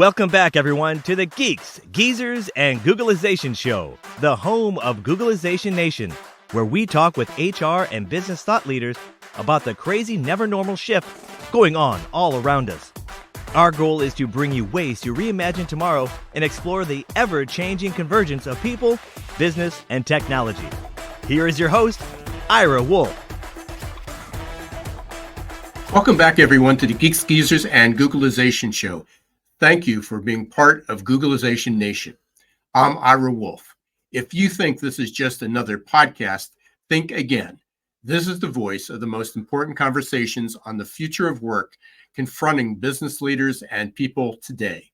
Welcome back, everyone, to the Geeks, Geezers, and Googlization Show, the home of Googlization Nation, where we talk with HR and business thought leaders about the crazy, never normal shift going on all around us. Our goal is to bring you ways to reimagine tomorrow and explore the ever-changing convergence of people, business, and technology. Here is your host, Ira Wolfe. Welcome back, everyone, to the Geeks, Geezers, and Googlization Show. Thank you for being part of Googlization Nation. I'm Ira Wolfe. If you think this is just another podcast, think again. This is the voice of the most important conversations on the future of work confronting business leaders and people today.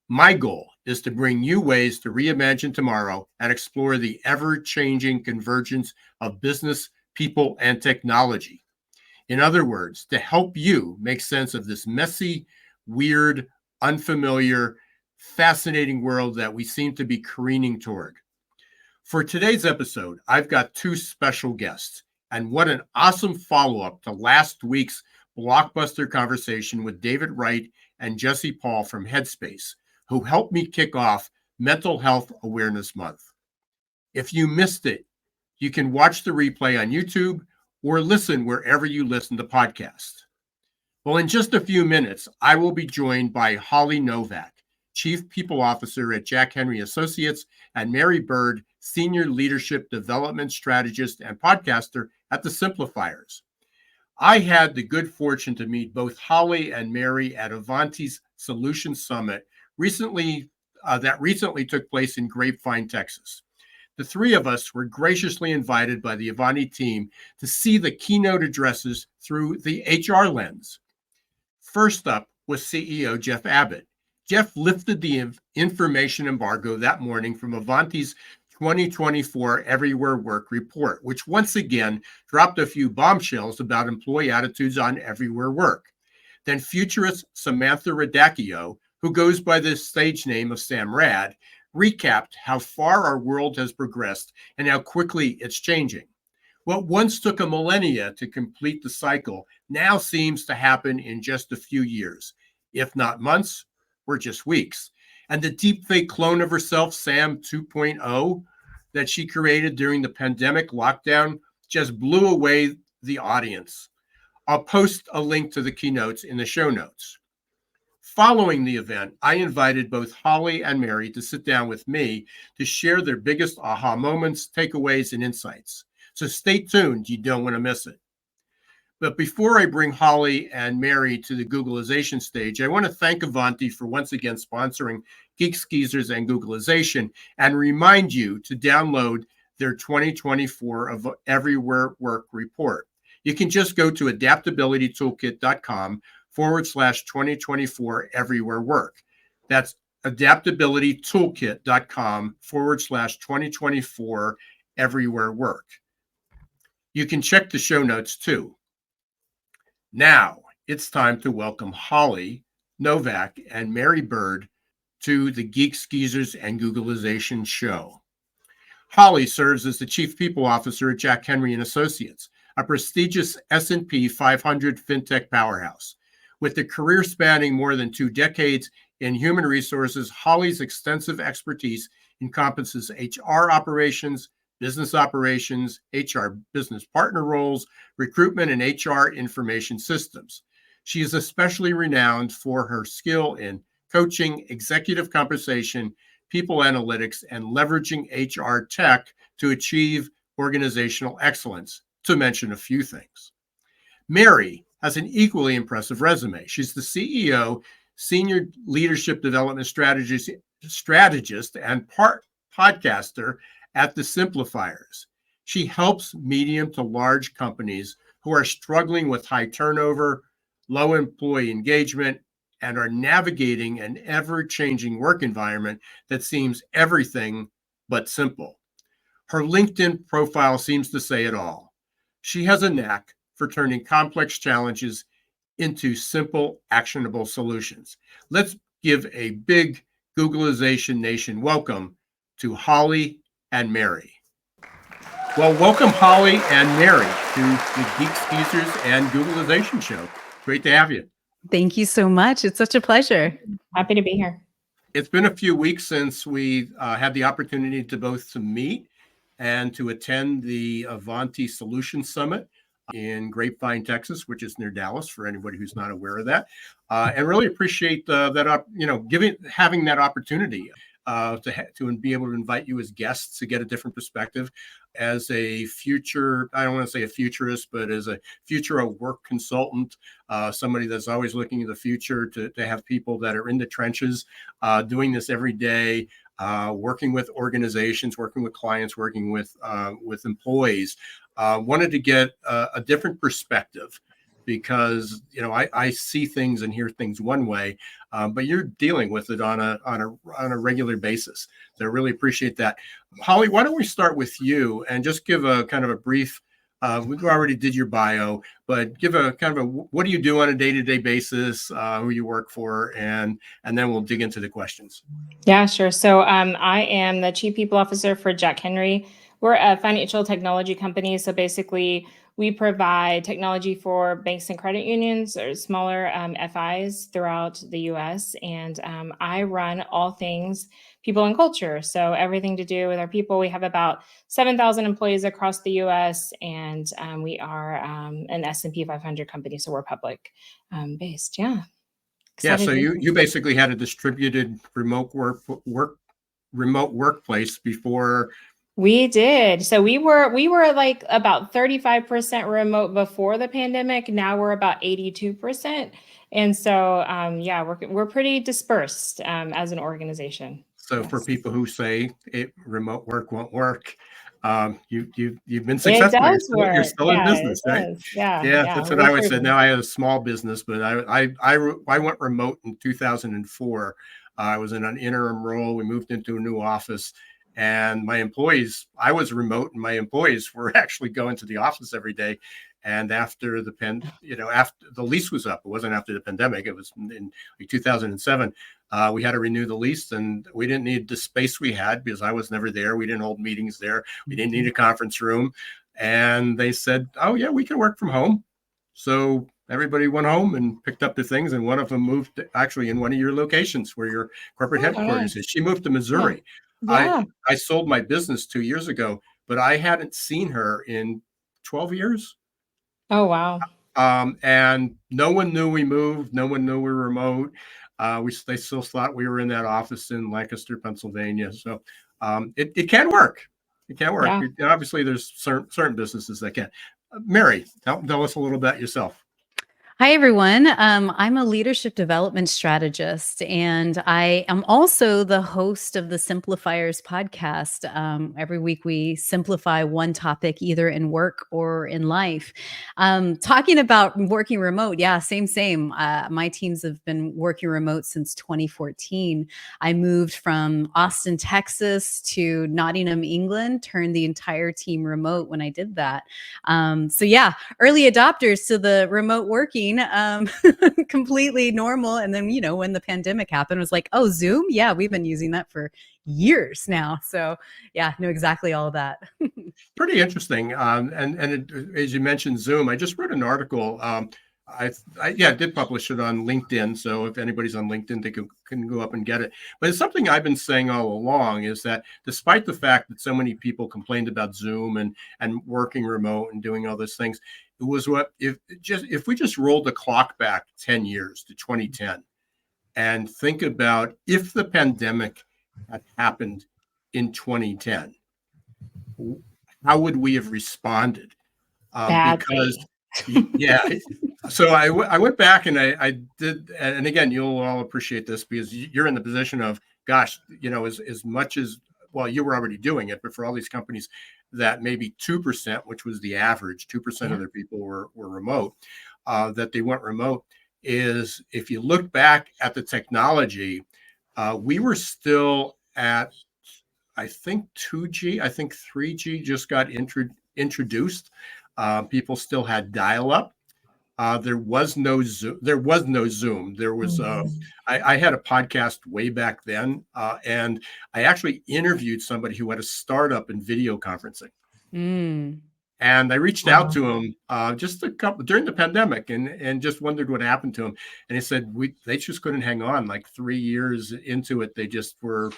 My goal is to bring you ways to reimagine tomorrow and explore the ever-changing convergence of business, people, and technology. In other words, to help you make sense of this messy, weird, unfamiliar, fascinating world that we seem to be careening toward. For today's episode, I've got two special guests, and what an awesome follow-up to last week's blockbuster conversation with David Wright and Jesse Paul from Headspace, who helped me kick off Mental Health Awareness Month. If you missed it, you can watch the replay on YouTube or listen wherever you listen to podcasts. Well, in just a few minutes, I will be joined by Holly Novak, Chief People Officer at Jack Henry Associates, and Mary Baird, Senior Leadership Development Strategist and Podcaster at The Simplifiers. I had the good fortune to meet both Holly and Mary at Ivanti Solutions Summit recently took place in Grapevine, Texas. The three of us were graciously invited by the Ivanti team to see the keynote addresses through the HR lens. First up was CEO Jeff Abbott. Jeff lifted the information embargo that morning from Ivanti's 2024 Everywhere Work report, which once again dropped a few bombshells about employee attitudes on Everywhere Work. Then futurist Samantha Radacchio, who goes by the stage name of Sam Rad, recapped how far our world has progressed and how quickly it's changing. What once took a millennia to complete the cycle now seems to happen in just a few years, if not months or just weeks. And the deepfake clone of herself, Sam 2.0, that she created during the pandemic lockdown just blew away the audience. I'll post a link to the keynotes in the show notes. Following the event, I invited both Holly and Mary to sit down with me to share their biggest aha moments, takeaways, and insights. So stay tuned, you don't want to miss it. But before I bring Holly and Mary to the Googlization stage, I want to thank Ivanti for once again sponsoring Geeks, Geezers, and Googlization, and remind you to download their 2024 of Everywhere Work report. You can just go to adaptabilitytoolkit.com/2024 Everywhere Work. That's adaptabilitytoolkit.com/2024 Everywhere Work. You can check the show notes too. Now it's time to welcome Holly, Novak, and Mary Baird to the Geeks, Geezers, and Googlization Show. Holly serves as the Chief People Officer at Jack Henry Associates, a prestigious S&P 500 fintech powerhouse. With a career spanning more than 2 decades in human resources, Holly's extensive expertise encompasses HR operations, business operations, HR business partner roles, recruitment, and HR information systems. She is especially renowned for her skill in coaching, executive compensation, people analytics, and leveraging HR tech to achieve organizational excellence, to mention a few things. Mary has an equally impressive resume. She's the CEO, Senior Leadership Development Strategist, and podcaster at The Simplifiers. She helps medium to large companies who are struggling with high turnover, low employee engagement, and are navigating an ever-changing work environment that seems everything but simple. Her LinkedIn profile seems to say it all. She has a knack for turning complex challenges into simple, actionable solutions. Let's give a big Googlization Nation welcome to Holly and Mary. Well, welcome Holly and Mary to the Geeks, Geezers, and Googlization Show. Great to have you. Thank you so much. It's such a pleasure. Happy to be here. It's been a few weeks since we had the opportunity to both to meet and to attend the Ivanti Solutions Summit in Grapevine, Texas, which is near Dallas, for anybody who's not aware of that, and really appreciate having that opportunity to be able to invite you as guests to get a different perspective as a future, I don't want to say a futurist, but as a future of work consultant, somebody that's always looking at the future, to have people that are in the trenches doing this every day, working with organizations, working with clients, working with employees. Wanted to get a different perspective because I see things and hear things one way, but you're dealing with it on a regular basis. So I really appreciate that. Holly, why don't we start with you and just give a kind of a brief. We already did your bio, but give a kind of a what do you do on a day-to-day basis, who you work for, and then we'll dig into the questions. Yeah, sure. So I am the Chief People Officer for Jack Henry. We're a financial technology company. So basically, we provide technology for banks and credit unions or smaller FIs throughout the US. And I run all things people and culture. So everything to do with our people. We have about 7,000 employees across the US, and we are an S&P 500 company. So we're public based. Yeah. Excited. Yeah. So you basically had a distributed remote workplace before. We did. So we were like about 35% remote before the pandemic. Now we're about 82%. And so, we're pretty dispersed as an organization. So yes. For people who say remote work won't work, you've been successful. You're still in business, right? Yeah, that's what I would say. Now I had a small business, but I went remote in 2004. I was in an interim role. We moved into a new office. And my employees, I was remote, and my employees were actually going to the office every day. And after after the lease was up, it wasn't after the pandemic. It was in 2007. We had to renew the lease, and we didn't need the space we had because I was never there. We didn't hold meetings there. We didn't need a conference room. And they said, "Oh yeah, we can work from home." So everybody went home and picked up their things, and one of them moved actually in one of your locations where your corporate headquarters is. She moved to Missouri. Yeah. I sold my business 2 years ago, but I hadn't seen her in 12 years. Oh, wow. And no one knew we moved. No one knew we were remote. They still thought we were in that office in Lancaster, Pennsylvania. So it can work. It can work. Yeah. Obviously, there's certain businesses that can. Mary, tell us a little about yourself. Hi, everyone. I'm a leadership development strategist, and I am also the host of the Simplifiers podcast. Every week, we simplify one topic, either in work or in life. Talking about working remote, yeah, same. My teams have been working remote since 2014. I moved from Austin, Texas to Nottingham, England, turned the entire team remote when I did that. So yeah, early adopters to the remote working. Completely normal. And then, when the pandemic happened, it was like, oh, Zoom. Yeah, we've been using that for years now. So yeah, know exactly all of that. Pretty interesting. As you mentioned, Zoom, I just wrote an article. I did publish it on LinkedIn. So if anybody's on LinkedIn, they can go up and get it. But it's something I've been saying all along, is that despite the fact that so many people complained about Zoom and working remote and doing all those things, it was if we just rolled the clock back 10 years to 2010 and think about if the pandemic had happened in 2010, how would we have responded? Because so I went back and I did, and again, you'll all appreciate this because you're in the position of, gosh, as much as, well, you were already doing it, but for all these companies that maybe 2%, which was the average, 2% of their people were remote, that they went remote, is if you look back at the technology, we were still at, I think 2G, I think 3G just got introduced. People still had dial-up. There was no Zoom. There was I had a podcast way back then, and I actually interviewed somebody who had a startup in video conferencing. And I reached out to him just a couple during the pandemic and just wondered what happened to him. And he said they just couldn't hang on. Like 3 years into it, they just were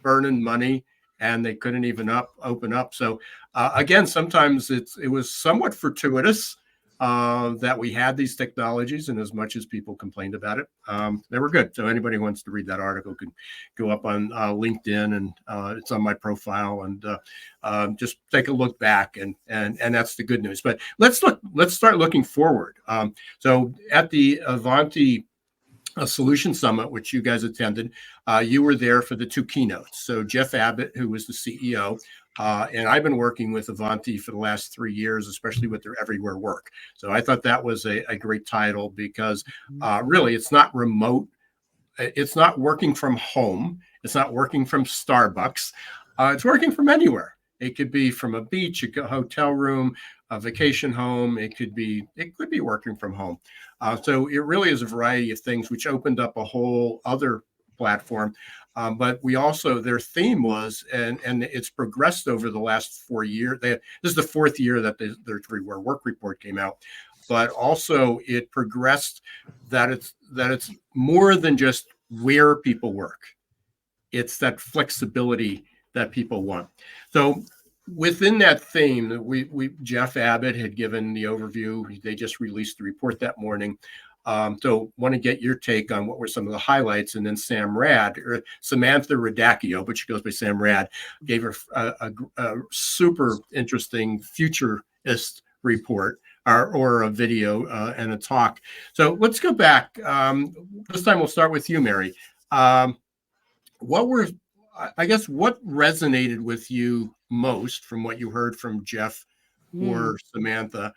burning money and they couldn't even open up. So again, sometimes it was somewhat fortuitous that we had these technologies, and as much as people complained about it, they were good. So anybody who wants to read that article can go up on LinkedIn, and it's on my profile, and just take a look back, and that's the good news. But let's start looking forward. So at the Ivanti Solutions Summit, which you guys attended, you were there for the two keynotes. So Jeff Abbott, who was the CEO, and I've been working with Ivanti for the last 3 years, especially with their everywhere work. So I thought that was a great title because really it's not remote. It's not working from home. It's not working from Starbucks. It's working from anywhere. It could be from a beach, a hotel room, a vacation home. It could be working from home. So it really is a variety of things, which opened up a whole other platform. But we also, their theme was, and it's progressed over the last 4 years. This is the fourth year that their everywhere work report came out. But also it progressed that it's more than just where people work. It's that flexibility that people want. So within that theme, we Jeff Abbott had given the overview. They just released the report that morning. So want to get your take on what were some of the highlights, and then Samantha Radacchio, but she goes by Sam Rad, gave her a super interesting futurist report or a video and a talk. So let's go back. This time we'll start with you, Mary. What resonated with you most from what you heard from Jeff or Samantha?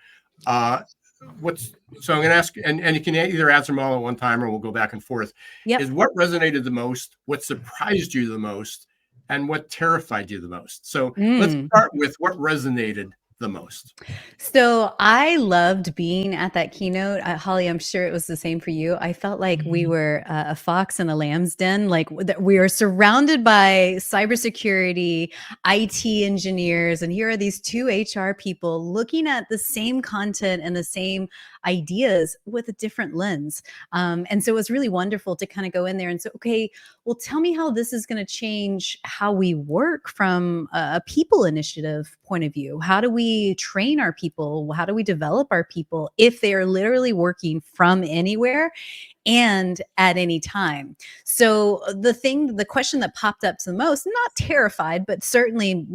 So I'm going to ask, and you can either answer them all at one time or we'll go back and forth. Yep. Is what resonated the most, what surprised you the most, and what terrified you the most? So let's start with what resonated the most. So I loved being at that keynote. Holly, I'm sure it was the same for you. I felt like we were a fox in a lamb's den. Like we are surrounded by cybersecurity, IT engineers, and here are these two HR people looking at the same content and the same ideas with a different lens. And so it was really wonderful to kind of go in there and say, okay, well, tell me how this is going to change how we work from a people initiative point of view. How do we train our people? How do we develop our people if they are literally working from anywhere and at any time? So the question that popped up the most, not terrified, but certainly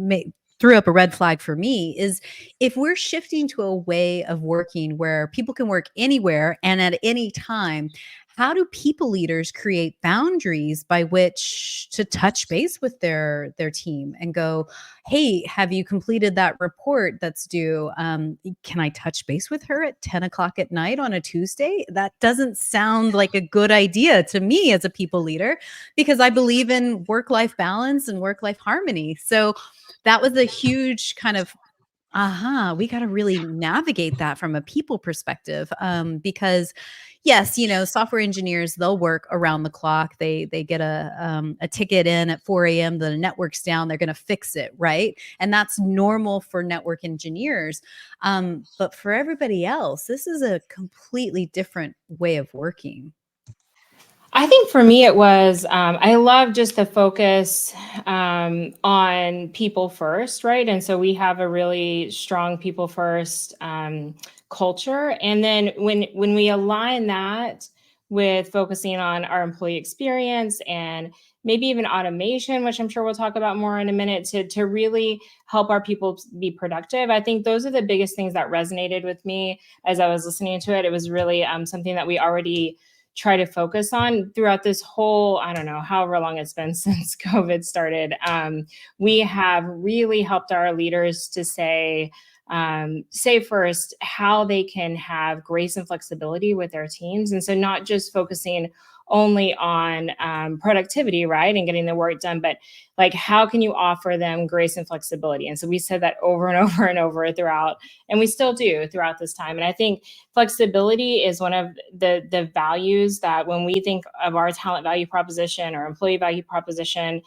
threw up a red flag for me, is if we're shifting to a way of working where people can work anywhere and at any time, how do people leaders create boundaries by which to touch base with their team and go, hey, have you completed that report that's due? Can I touch base with her at 10 o'clock at night on a Tuesday? That doesn't sound like a good idea to me as a people leader, because I believe in work-life balance and work-life harmony. So that was a huge kind of, we got to really navigate that from a people perspective. Because yes, software engineers, they'll work around the clock. They get a ticket in at 4 a.m. The network's down. They're going to fix it, right? And that's normal for network engineers. But for everybody else, this is a completely different way of working. I think for me, it was, I love just the focus on people first, right? And so we have a really strong people first culture. And then when we align that with focusing on our employee experience and maybe even automation, which I'm sure we'll talk about more in a minute, to really help our people be productive, I think those are the biggest things that resonated with me as I was listening to it. It was really something that we already try to focus on throughout this whole, I don't know, however long it's been since COVID started. We have really helped our leaders to say first how they can have grace and flexibility with their teams. And so not just focusing only on productivity, right, and getting the work done, but like, how can you offer them grace and flexibility? And so we said that over and over and over throughout, and we still do throughout this time. And I think flexibility is one of the values that when we think of our talent value proposition or employee value proposition,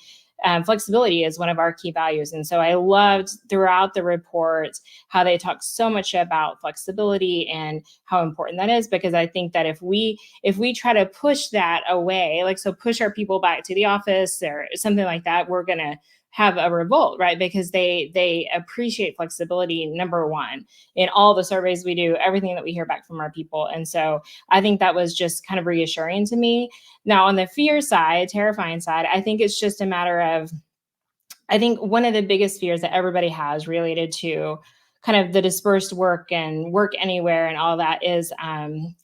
flexibility is one of our key values. And so I loved throughout the report how they talk so much about flexibility and how important that is, because I think that if we try to push that away, like, so push our people back to the office or something like that, we're going to have a revolt, right? Because they appreciate flexibility, number one, in all the surveys we do, everything that we hear back from our people. And so I think that was just kind of reassuring to me. Now, on the fear side, terrifying side, I think it's just a matter of, I think one of the biggest fears that everybody has related to kind of the dispersed work and work anywhere and all that is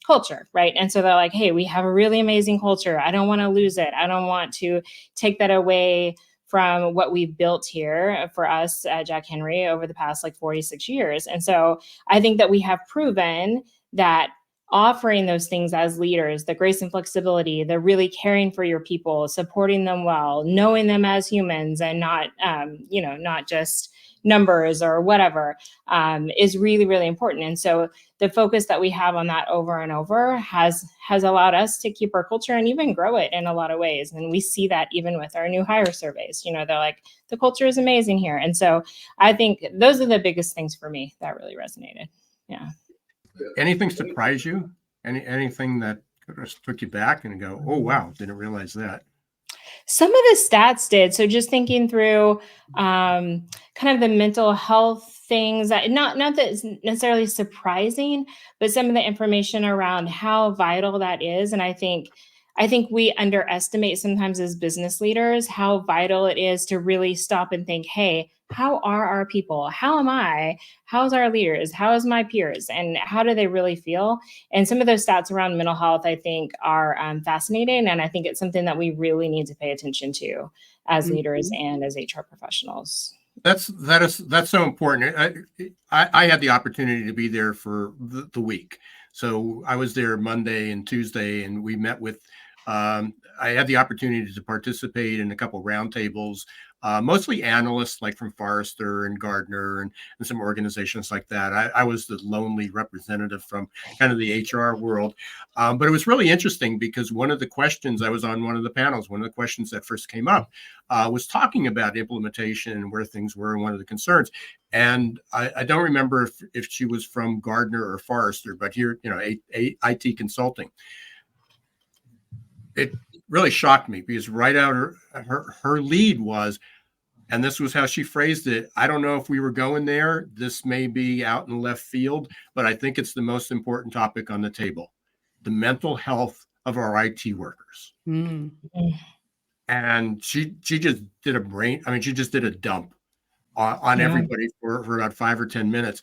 culture, right? And so they're like, hey, we have a really amazing culture. I don't want to lose it. I don't want to take that away from what we've built here for us at Jack Henry over the past like 46 years. And so I think that we have proven that offering those things as leaders, the grace and flexibility, the really caring for your people, supporting them well, knowing them as humans and not, not just numbers or whatever, is really, really important. And so the focus that we have on that over and over has allowed us to keep our culture and even grow it in a lot of ways. And we see that even with our new hire surveys, they're like, the culture is amazing here. And so I think those are the biggest things for me that really resonated. Yeah. Anything surprise you? Anything that took you back and go, oh, wow, didn't realize that? Some of the stats did. So just thinking through kind of the mental health things, that not that it's necessarily surprising, but some of the information around how vital that is. And I think we underestimate sometimes as business leaders how vital it is to really stop and think, hey, how are our people? How am I? How's our leaders? How is my peers? And how do they really feel? And some of those stats around mental health, I think, are fascinating. And I think it's something that we really need to pay attention to as leaders and as HR professionals. That's so important. I had the opportunity to be there for the week. So I was there Monday and Tuesday, and we met with, I had the opportunity to participate in a couple roundtables, mostly analysts like from Forrester and Gardner and some organizations like that. I was the lonely representative from kind of the HR world. But it was really interesting because one of the questions, I was on one of the panels, one of the questions that first came up was talking about implementation and where things were and one of the concerns. And I don't remember if she was from Gardner or Forrester, but here, IT consulting. It really shocked me because right out her lead was, and this was how she phrased it, I don't know if we were going there. This may be out in left field, but I think it's the most important topic on the table, the mental health of our IT workers. Mm. And she just did she just did a dump on everybody for about 5 or 10 minutes.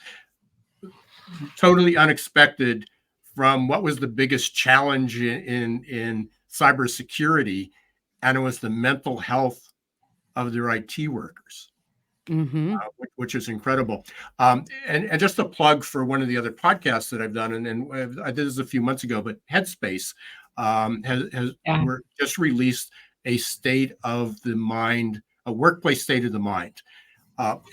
Totally unexpected from what was the biggest challenge in cybersecurity, and it was the mental health of their IT workers, which is incredible. And just a plug for one of the other podcasts that I've done, and I did this a few months ago, but Headspace has just released a state of the mind, a workplace state of the mind.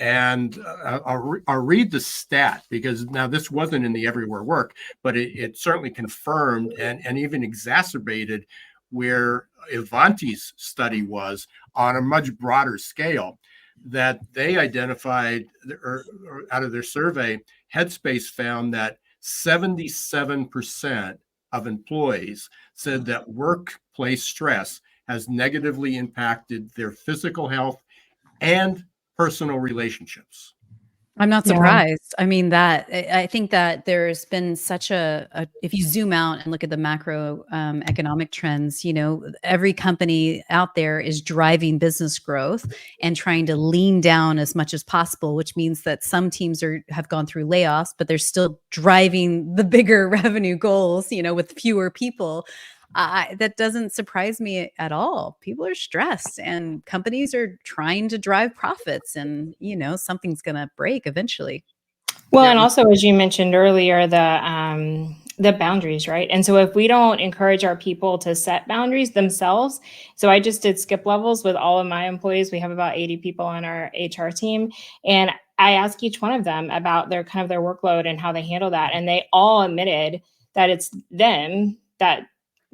And I'll read the stat because now this wasn't in the Everywhere Work, but it certainly confirmed and even exacerbated where Ivanti's study was on a much broader scale, that they identified, or out of their survey, Headspace found that 77% of employees said that workplace stress has negatively impacted their physical health and personal relationships. I'm not surprised. I mean, I think that there's been such if you zoom out and look at the macro economic trends, every company out there is driving business growth and trying to lean down as much as possible, which means that some teams have gone through layoffs, but they're still driving the bigger revenue goals, with fewer people. That doesn't surprise me at all. People are stressed and companies are trying to drive profits, and something's going to break eventually. Well, and also, as you mentioned earlier, the boundaries, right? And so if we don't encourage our people to set boundaries themselves, so I just did skip levels with all of my employees. We have about 80 people on our HR team, and I asked each one of them about their workload and how they handle that, and they all admitted that it's them that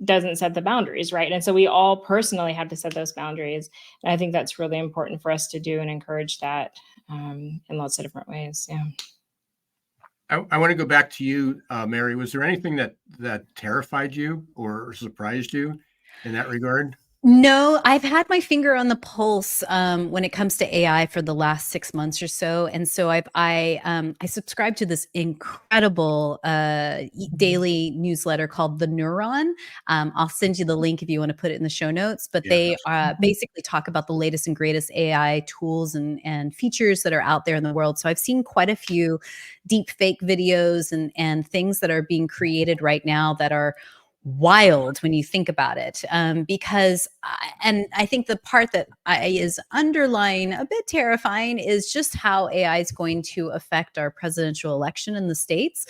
doesn't set the boundaries, right? And so we all personally have to set those boundaries. And I think that's really important for us to do and encourage that in lots of different ways. Yeah. I want to go back to you, Mary. Was there anything that terrified you or surprised you in that regard? No, I've had my finger on the pulse when it comes to AI for the last 6 months or so, and so I subscribe to this incredible daily newsletter called The Neuron. I'll send you the link if you want to put it in the show notes. But they basically talk about the latest and greatest AI tools and features that are out there in the world. So I've seen quite a few deep fake videos and things that are being created right now that are wild when you think about it, because and I think the part that is underlying a bit terrifying is just how AI is going to affect our presidential election in the States,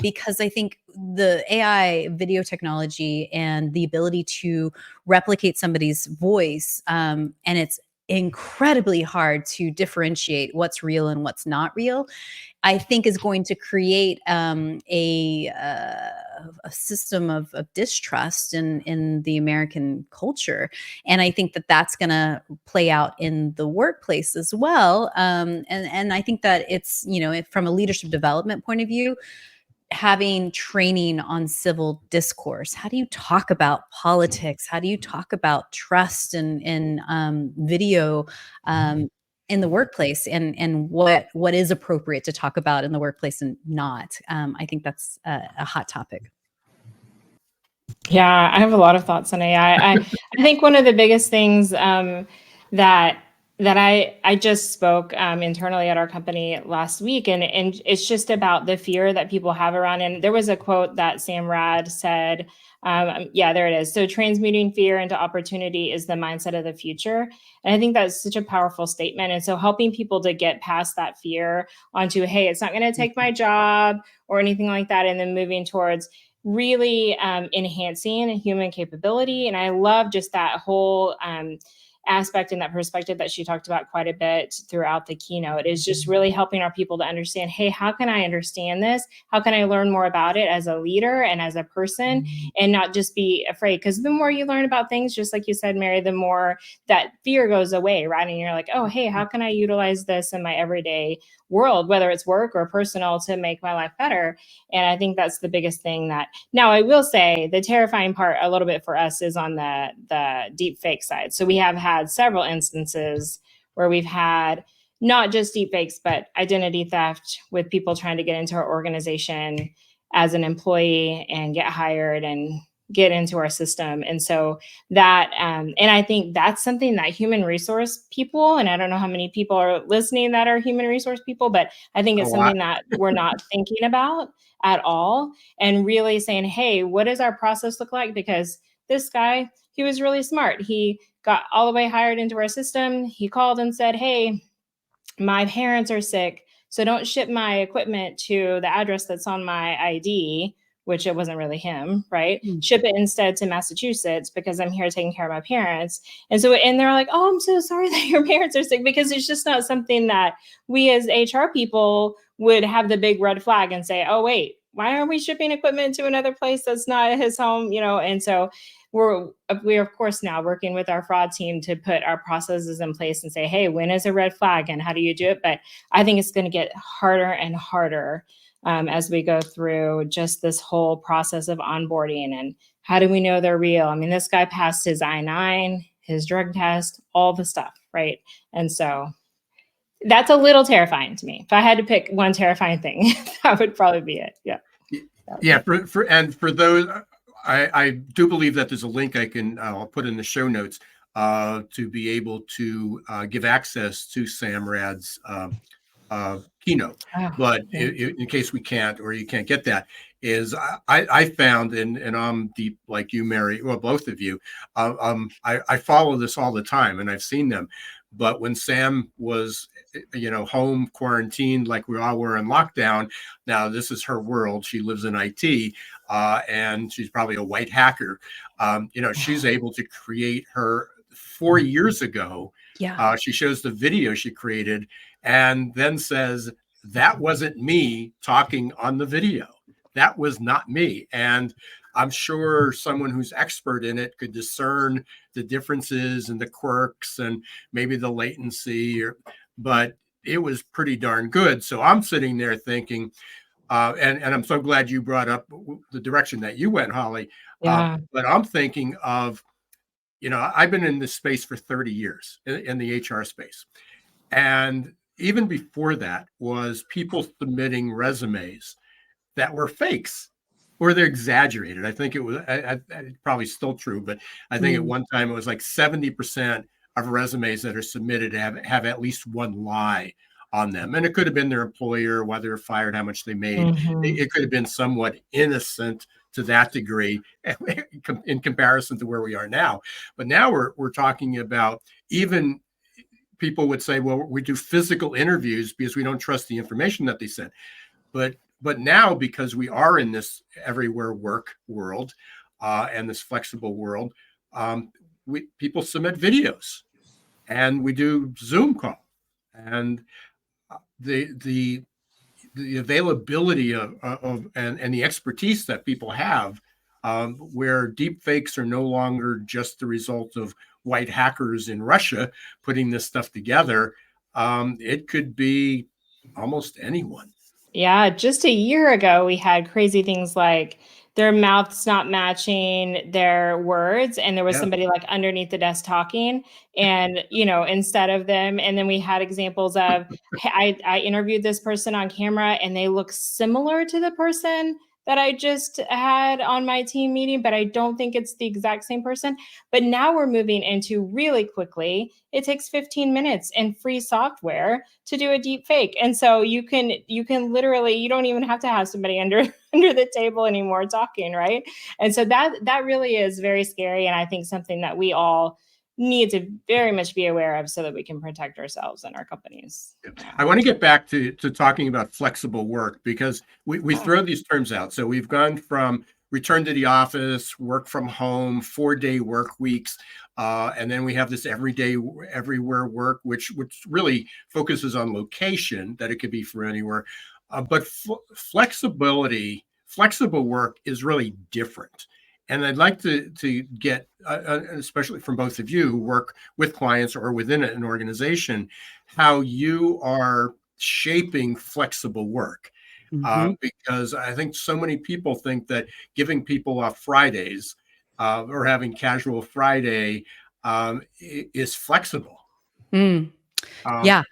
because I think the AI video technology and the ability to replicate somebody's voice, and it's incredibly hard to differentiate what's real and what's not real, I think is going to create a system of distrust in the American culture, and I think that that's going to play out in the workplace as well. And I think that it's, from a leadership development point of view, having training on civil discourse. How do you talk about politics? How do you talk about trust in video? In the workplace, and what is appropriate to talk about in the workplace and not. I think that's a hot topic. Yeah, I have a lot of thoughts on AI. I think one of the biggest things that I just spoke internally at our company last week, and it's just about the fear that people have around. And there was a quote that Sam Rad said. Yeah, there it is. So transmuting fear into opportunity is the mindset of the future. And I think that's such a powerful statement. And so helping people to get past that fear onto, hey, it's not going to take my job or anything like that. And then moving towards really enhancing human capability. And I love just that whole aspect and that perspective that she talked about quite a bit throughout the keynote, is just really helping our people to understand, hey, how can I understand this? How can I learn more about it as a leader and as a person, and not just be afraid? Because the more you learn about things, just like you said, Mary, the more that fear goes away, right? And you're like, oh, hey, how can I utilize this in my everyday world, whether it's work or personal, to make my life better? And I think that's the biggest thing. That now I will say the terrifying part a little bit for us is on the deep fake side. So we have had several instances where we've had not just deep fakes, but identity theft with people trying to get into our organization as an employee and get hired and get into our system. And so that, and I think that's something that human resource people, and I don't know how many people are listening that are human resource people, but I think it's something that we're not thinking about at all, and really saying, hey, what does our process look like? Because this guy, he was really smart. He got all the way hired into our system. He called and said, hey, my parents are sick, so don't ship my equipment to the address that's on my ID, which it wasn't really him, right? Ship it instead to Massachusetts because I'm here taking care of my parents. And so, and they're like, oh, I'm so sorry that your parents are sick, because it's just not something that we as HR people would have the big red flag and say, oh, wait, why are we shipping equipment to another place that's not his home? And so we're of course now working with our fraud team to put our processes in place and say, hey, when is a red flag and how do you do it? But I think it's going to get harder and harder as we go through just this whole process of onboarding. And how do we know they're real? I mean, this guy passed his I-9, his drug test, all the stuff, right? And so that's a little terrifying to me. If I had to pick one terrifying thing, that would probably be it. Yeah. Yeah. For those, I do believe that there's a link I'll put in the show notes to be able to give access to Sam Rad's keynote. But in case we can't, or you can't get that, is I found, and I'm deep like you, Mary, well, both of you, I follow this all the time and I've seen them. But when Sam was, home quarantined, like we all were in lockdown, now this is her world. She lives in IT, and she's probably a white hacker. She's able to create her 4 years ago. Yeah. She shows the video she created and then says, that wasn't me talking on the video. That was not me. And I'm sure someone who's expert in it could discern the differences and the quirks and maybe the latency, but it was pretty darn good. So I'm sitting there thinking, and I'm so glad you brought up the direction that you went, Holly. Yeah. But I'm thinking of, I've been in this space for 30 years in the HR space. And even before that was people submitting resumes that were fakes or they're exaggerated. I think it was probably still true, but I think at one time it was like 70% of resumes that are submitted have at least one lie on them. And it could have been their employer, whether they're fired, how much they made. It could have been somewhat innocent to that degree in comparison to where we are now. But now we're talking about, even people would say, well, we do physical interviews because we don't trust the information that they send. But now, because we are in this everywhere work world and this flexible world, people submit videos, and we do Zoom call, and the availability of and the expertise that people have, where deep fakes are no longer just the result of white hackers in Russia putting this stuff together. It could be almost anyone. Yeah, just a year ago, we had crazy things like their mouths not matching their words, and there was Yeah. somebody like underneath the desk talking, and instead of them. And then we had examples of, hey, I interviewed this person on camera, and they look similar to the person that I just had on my team meeting, but I don't think it's the exact same person. But now we're moving into, really quickly, it takes 15 minutes and free software to do a deep fake. And so you can literally, you don't even have to have somebody under the table anymore talking, right? And so that really is very scary, and I think something that we all need to very much be aware of so that we can protect ourselves and our companies. Yeah. I want to get back to talking about flexible work, because we throw these terms out. So we've gone from return to the office, work from home, 4-day work weeks, and then we have this everyday, everywhere work, which really focuses on location, that it could be for anywhere. But flexible work is really different. And I'd like to get, especially from both of you who work with clients or within an organization, how you are shaping flexible work. Because I think so many people think that giving people off Fridays or having casual Friday is flexible. Yeah.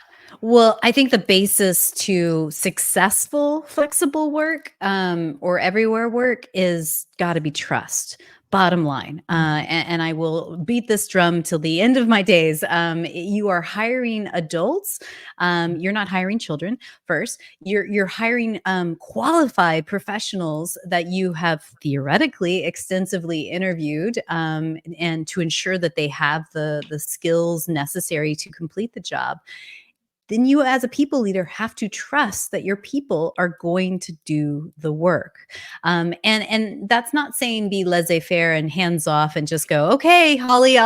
Well, I think the basis to successful flexible work or everywhere work is got to be trust. Bottom line. And I will beat this drum till the end of my days. You are hiring adults. You're not hiring children first. You're hiring qualified professionals that you have theoretically extensively interviewed, and to ensure that they have the skills necessary to complete the job. Then you, as a people leader, have to trust that your people are going to do the work. And that's not saying be laissez-faire and hands off and just go, okay, Holly,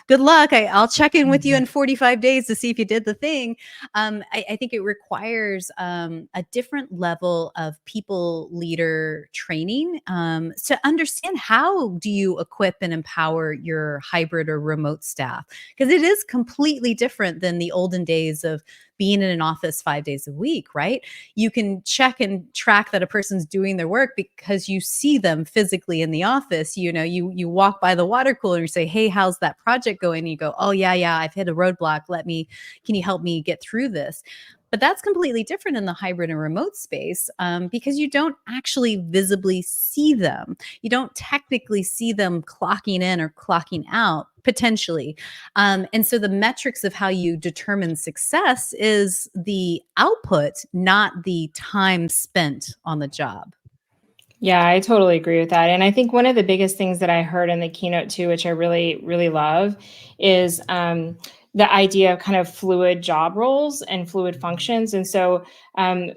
good luck. I'll check in with you in 45 days to see if you did the thing. I think it requires a different level of people leader training to understand, how do you equip and empower your hybrid or remote staff? Because it is completely different than the olden days of being in an office 5 days a week, right? You can check and track that a person's doing their work because you see them physically in the office. You walk by the water cooler and you say, hey, how's that project going? And you go, oh, yeah, I've hit a roadblock. Can you help me get through this? But that's completely different in the hybrid and remote space because you don't actually visibly see them. You don't technically see them clocking in or clocking out, potentially. And so the metrics of how you determine success is the output, not the time spent on the job. Yeah, I totally agree with that. And I think one of the biggest things that I heard in the keynote too, which I really, really love, is the idea of kind of fluid job roles and fluid functions. And so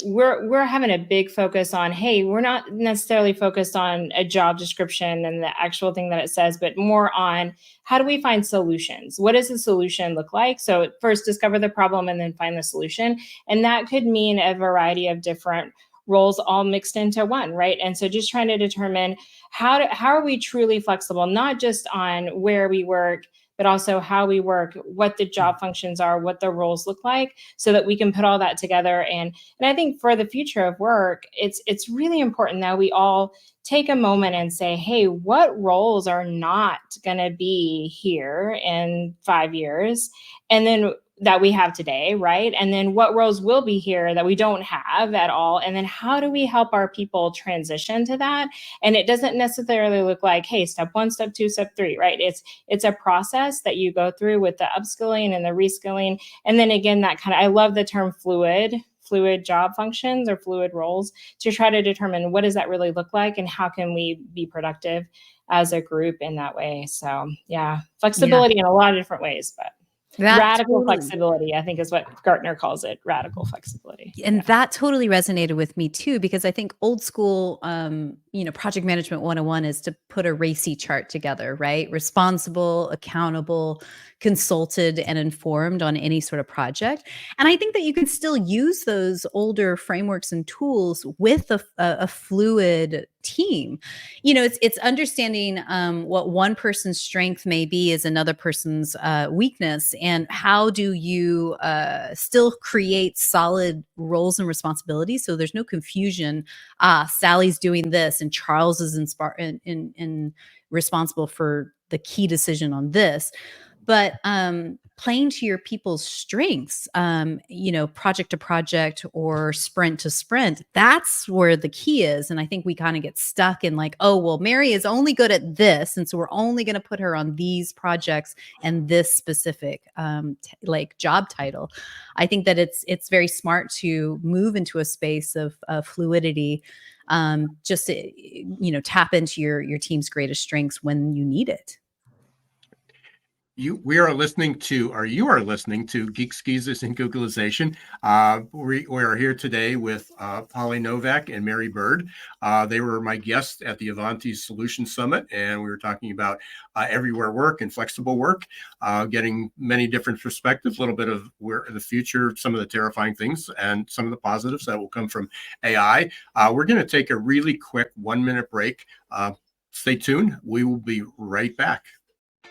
we're having a big focus on, hey, we're not necessarily focused on a job description and the actual thing that it says, but more on, how do we find solutions? What does the solution look like? So first discover the problem and then find the solution. And that could mean a variety of different roles all mixed into one, right? And so just trying to determine how are we truly flexible, not just on where we work, but also how we work, what the job functions are, what the roles look like, so that we can put all that together. And I think for the future of work, it's really important that we all take a moment and say, hey, what roles are not going to be here in 5 years? And then that we have today, right? And then what roles will be here that we don't have at all? And then how do we help our people transition to that? And it doesn't necessarily look like, hey, step 1, step 2, step 3, right? It's a process that you go through with the upskilling and the reskilling. And then again, that kind of, I love the term fluid job functions or fluid roles, to try to determine what does that really look like and how can we be productive as a group in that way. So yeah, flexibility in a lot of different ways, but radical flexibility, I think, is what Gartner calls it, radical flexibility. And that totally resonated with me too, because I think old school, project management 101 is to put a RACI chart together, right? Responsible, accountable, consulted, and informed on any sort of project. And I think that you can still use those older frameworks and tools with a fluid team. It's understanding what one person's strength may be is another person's weakness, and how do you still create solid roles and responsibilities so there's no confusion. Sally's doing this and Charles is in responsible for the key decision on this. But playing to your people's strengths, project to project or sprint to sprint, that's where the key is. And I think we kind of get stuck in like, oh, well, Mary is only good at this, and so we're only going to put her on these projects and this specific job title. I think that it's very smart to move into a space of fluidity, just to, tap into your team's greatest strengths when you need it. You are listening to Geeks, Geezers, and Googlization. We are here today with Holly Novak and Mary Baird. They were my guests at the Ivanti Solutions Summit, and we were talking about everywhere work and flexible work, getting many different perspectives, a little bit of where the future, some of the terrifying things, and some of the positives that will come from AI. We're going to take a really quick 1-minute break. Stay tuned. We will be right back.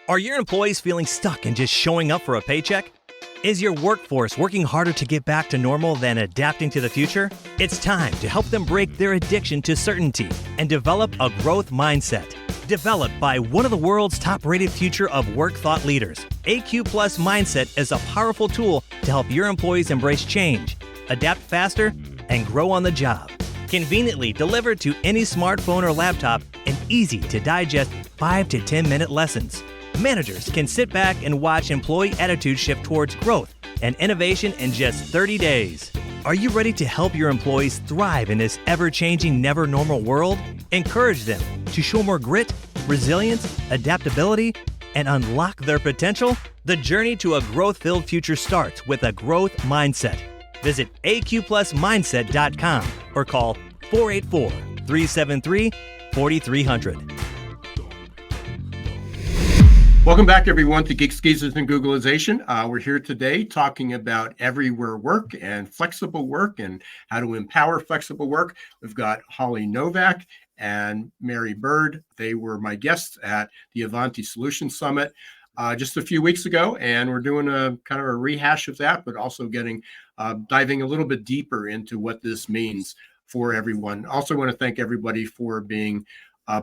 Are your employees feeling stuck and just showing up for a paycheck? Is your workforce working harder to get back to normal than adapting to the future? It's time to help them break their addiction to certainty and develop a growth mindset. Developed by one of the world's top-rated future of work thought leaders, AQ Plus Mindset is a powerful tool to help your employees embrace change, adapt faster, and grow on the job. Conveniently delivered to any smartphone or laptop in easy-to-digest 5 to 10-minute lessons. Managers can sit back and watch employee attitude shift towards growth and innovation in just 30 days. Are you ready to help your employees thrive in this ever-changing, never-normal world? Encourage them to show more grit, resilience, adaptability, and unlock their potential? The journey to a growth-filled future starts with a growth mindset. Visit aqplusmindset.com or call 484-373-4300. Welcome back, everyone, to Geeks, Geezers, and Googlization. We're here today talking about everywhere work and flexible work and how to empower flexible work. We've got Holly Novak and Mary Baird. They were my guests at the Ivanti Solutions Summit just a few weeks ago, and we're doing a kind of a rehash of that, but also diving a little bit deeper into what this means for everyone. Also want to thank everybody for being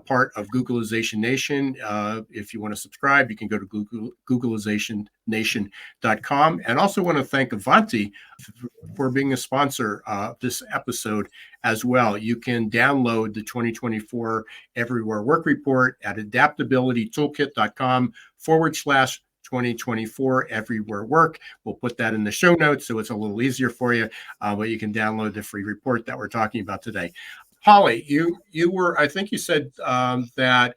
part of Googlization Nation. If you want to subscribe, you can go to Googlizationnation.com. And also want to thank Ivanti for being a sponsor of this episode as well. You can download the 2024 Everywhere Work Report at adaptabilitytoolkit.com/2024 Everywhere Work. We'll put that in the show notes so it's a little easier for you, but you can download the free report that we're talking about today. Holly, you were, I think you said that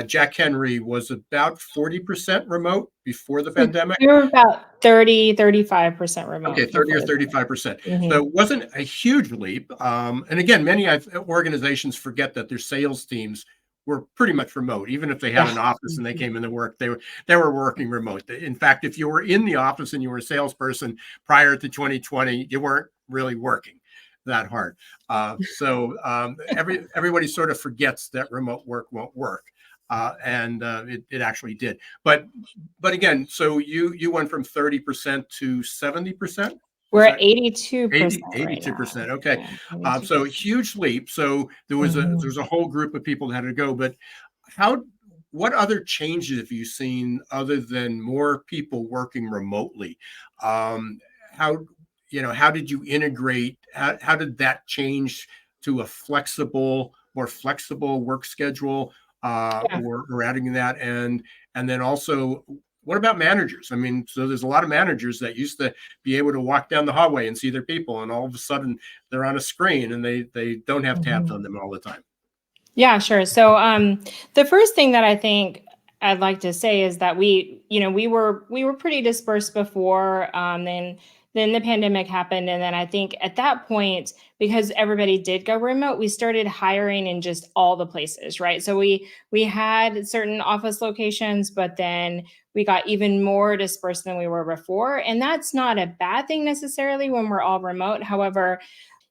Jack Henry was about 40% remote before the pandemic. We were about 35% remote. Okay, 30 or 35%. Mm-hmm. So it wasn't a huge leap. And again, many organizations forget that their sales teams were pretty much remote. Even if they had an office and they came into work, they were working remote. In fact, if you were in the office and you were a salesperson prior to 2020, you weren't really working. that hard. Everybody sort of forgets that remote work won't work. It actually did. But again, so you went from 30% to 70%? We're at 82% right 82%. now. Okay. Yeah, So huge leap. So there was a whole group of people that had to go. But what other changes have you seen other than more people working remotely? How did you integrate? How did that change to a more flexible work schedule, yeah. or adding that? And then also, what about managers? I mean, so there's a lot of managers that used to be able to walk down the hallway and see their people, and all of a sudden they're on a screen and they don't have tabs on them all the time. Yeah, sure. So the first thing that I think I'd like to say is that we were pretty dispersed before. Then the pandemic happened, and then I think at that point, because everybody did go remote, we started hiring in just all the places, right? So we had certain office locations, but then we got even more dispersed than we were before, and that's not a bad thing necessarily when we're all remote. However,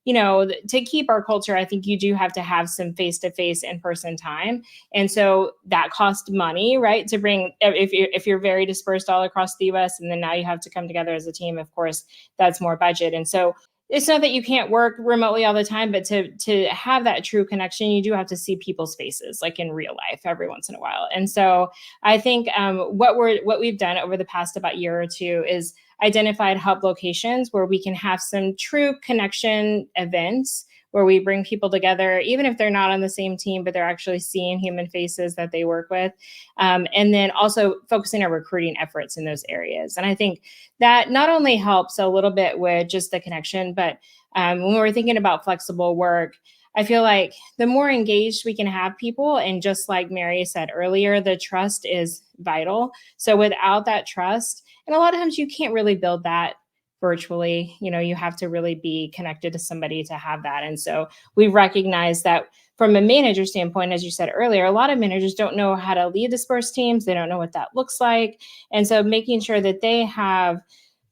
to keep our culture, I think you do have to have some face-to-face in-person time. And so that costs money, right? To bring, if you're very dispersed all across the US, and then now you have to come together as a team, of course, that's more budget. And so it's not that you can't work remotely all the time, but to have that true connection, you do have to see people's faces, like in real life, every once in a while. And so I think what we've done over the past about year or two is identified hub locations where we can have some true connection events where we bring people together, even if they're not on the same team, but they're actually seeing human faces that they work with. And then also focusing our recruiting efforts in those areas. And I think that not only helps a little bit with just the connection, but when we're thinking about flexible work, I feel like the more engaged we can have people, and just like Mary said earlier, the trust is vital. So without that trust, and a lot of times you can't really build that virtually, you have to really be connected to somebody to have that. And so we recognize that from a manager standpoint, as you said earlier, a lot of managers don't know how to lead dispersed teams. They don't know what that looks like. And so making sure that they have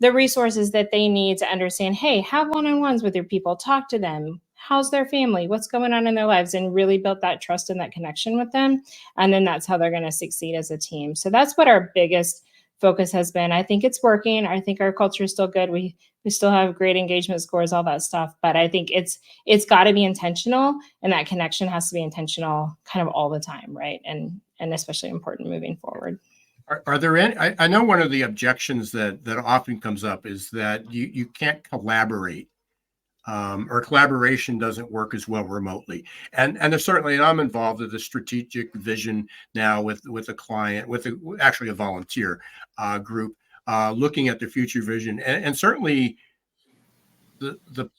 the resources that they need to understand, hey, have one-on-ones with your people, talk to them. How's their family? What's going on in their lives? And really build that trust and that connection with them. And then that's how they're going to succeed as a team. So that's what our biggest focus has been. I think it's working. I think our culture is still good. We still have great engagement scores, all that stuff. But I think it's got to be intentional, and that connection has to be intentional kind of all the time, right? And especially important moving forward. Are there any? I know one of the objections that often comes up is that you can't collaborate, or collaboration doesn't work as well remotely. And there's certainly, and I'm involved with a strategic vision now with a client, actually a volunteer group, looking at the future vision, and certainly the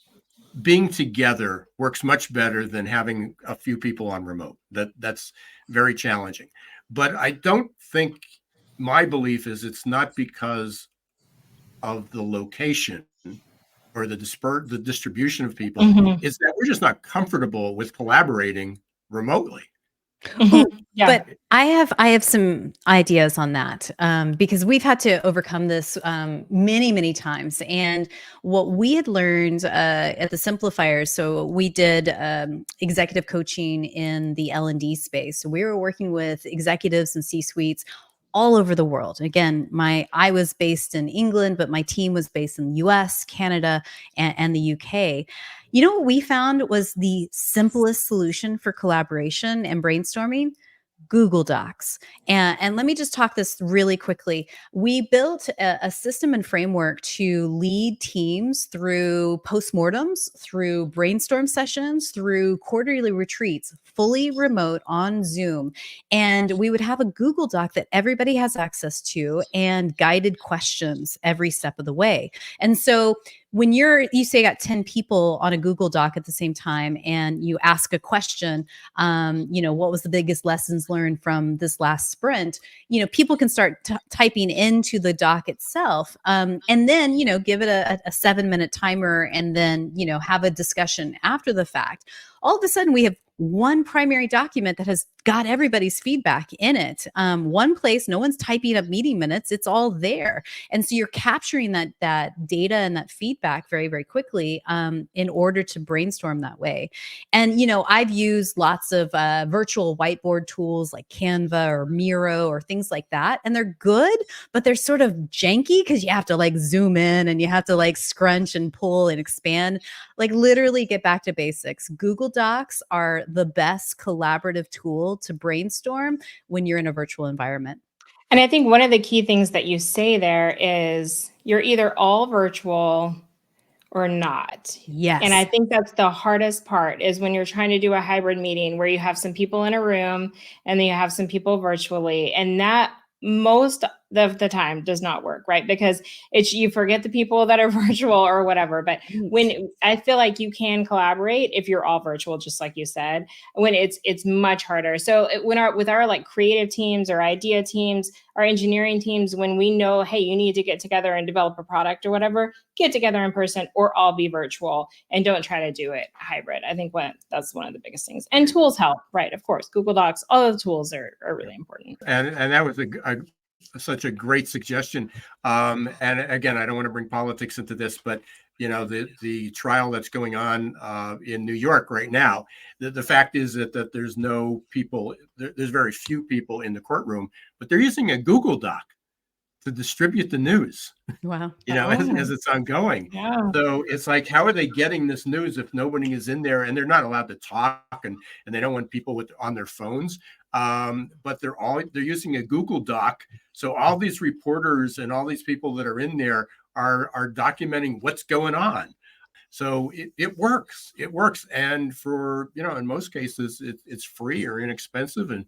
being together works much better than having a few people on remote. That's very challenging. But I don't think, my belief is it's not because of the location or the distribution of people. Is that we're just not comfortable with collaborating remotely. Yeah. But I have some ideas on that, because we've had to overcome this many, many times. And what we had learned at the Simplifiers, so we did executive coaching in the L&D space. So we were working with executives and C-suites all over the world. Again, I was based in England, but my team was based in the US, Canada, and the UK. You know what we found was the simplest solution for collaboration and brainstorming? Google Docs. And let me just talk this really quickly. We built a system and framework to lead teams through postmortems, through brainstorm sessions, through quarterly retreats, fully remote on Zoom. And we would have a Google Doc that everybody has access to, and guided questions every step of the way. And so when you say you got 10 people on a Google Doc at the same time, and you ask a question, what was the biggest lessons learned from this last sprint? People can start typing into the doc itself, and then, give it a 7-minute timer, and then, have a discussion after the fact. all of a sudden we have one primary document that has got everybody's feedback in it. One place, no one's typing up meeting minutes, it's all there. And so you're capturing that data and that feedback very, very quickly in order to brainstorm that way. And, I've used lots of virtual whiteboard tools like Canva or Miro or things like that. And they're good, but they're sort of janky because you have to like zoom in and you have to like scrunch and pull and expand. Like literally get back to basics. Google Docs are the best collaborative tool to brainstorm when you're in a virtual environment. And I think one of the key things that you say there is you're either all virtual or not. Yes. And I think that's the hardest part is when you're trying to do a hybrid meeting where you have some people in a room and then you have some people virtually. And that most of the time does not work, right? Because you forget the people that are virtual or whatever. But when I feel like you can collaborate if you're all virtual, just like you said, when it's much harder. So with our like creative teams or idea teams, our engineering teams, when we know, hey, you need to get together and develop a product or whatever, get together in person or all be virtual and don't try to do it hybrid. I think that's one of the biggest things. And tools help, right? Of course, Google Docs, all of the tools are really important. And that was such a great suggestion. And again, I don't want to bring politics into this, but the trial that's going on in New York right now, the fact is that there's no people, there's very few people in the courtroom, but they're using a Google Doc to distribute the news. Wow. As it's ongoing. Yeah. So it's like, how are they getting this news if nobody is in there and they're not allowed to talk and they don't want people on their phones? But they're using a Google Doc. So all these reporters and all these people that are in there are documenting what's going on. So it works. It works. And for, in most cases, it's free or inexpensive and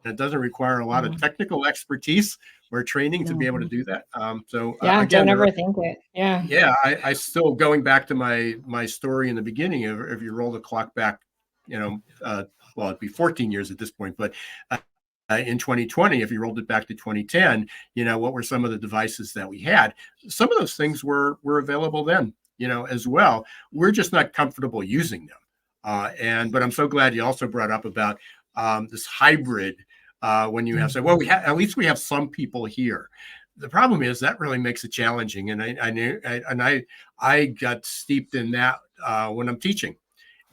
it doesn't require a lot of technical expertise or training to be able to do that. Again, don't overthink it. Yeah. Yeah. I still, going back to my story in the beginning, if you roll the clock back, it'd be 14 years at this point, but in 2020, if you rolled it back to 2010, what were some of the devices that we had? Some of those things were available then, as well. We're just not comfortable using them. But I'm so glad you also brought up about this hybrid when you have said, well, at least we have some people here. The problem is that really makes it challenging. And I got steeped in that when I'm teaching.